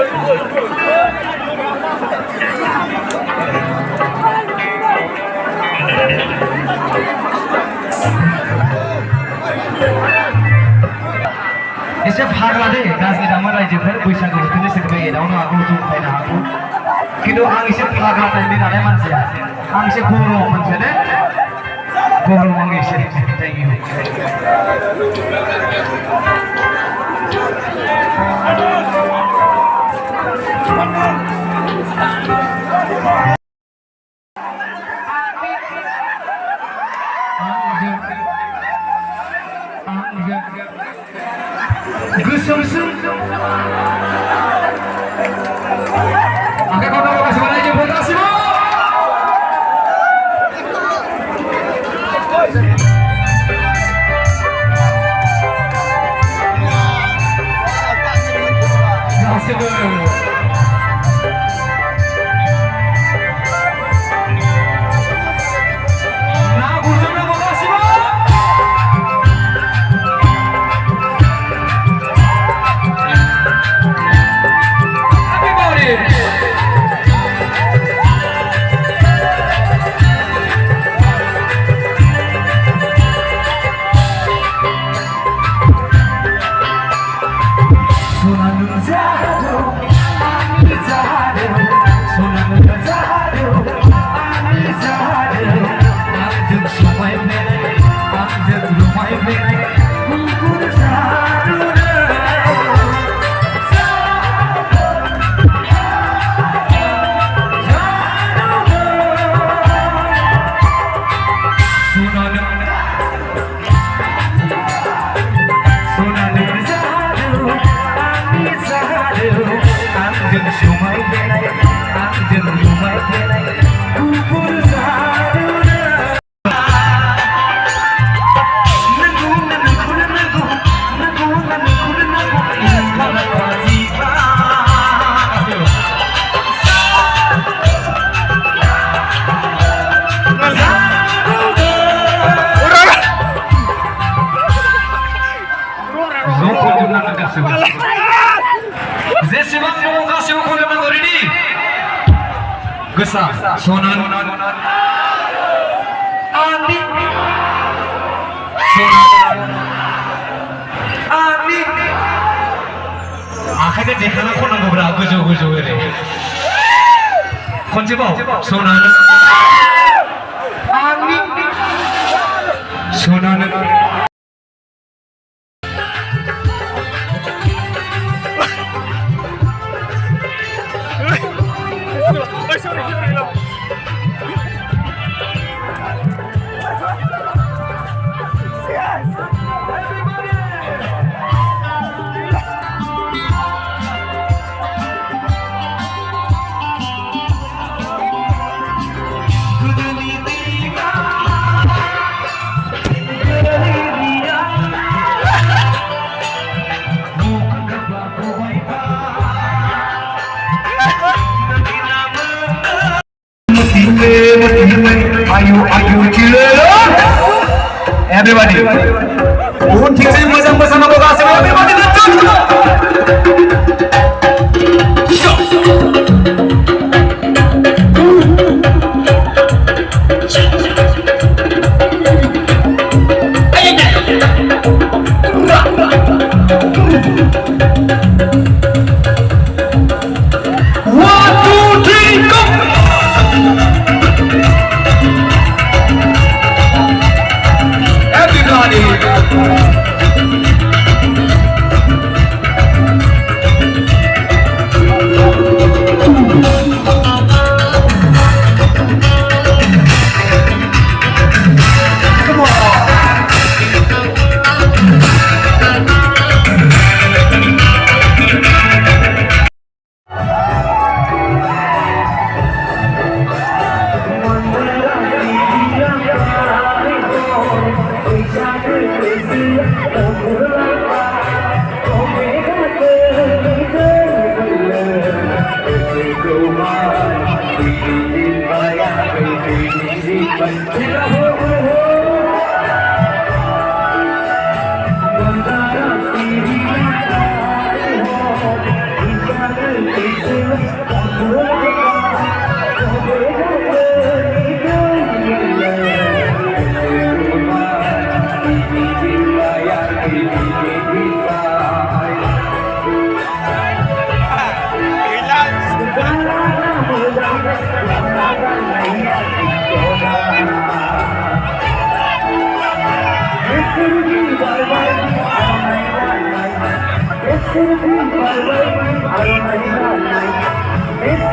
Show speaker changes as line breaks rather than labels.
एसे फाग्ला दे गाज्रि दामा रायजोफोर बैसागु बोथोरनि सोरबा एदावनो हागौ जंखायनो हागौ खिन्थु आं एसे फाग्ला टाइपनि नालाय मानसिया आं एसे बर' मानसिया दे बर' आं एसे थैंक इउ गोसोमसोम आखाइ खथा गासिबो रायजोफोर गासिबो Gesa, sonan, Adi, sonan, Adi. Akhirnya dekana kau nak berapa gojo ini? Konjebau, sonan, Adi, sonan. Everybody, un thing sih macam bersama boga semua everybody datang.
It's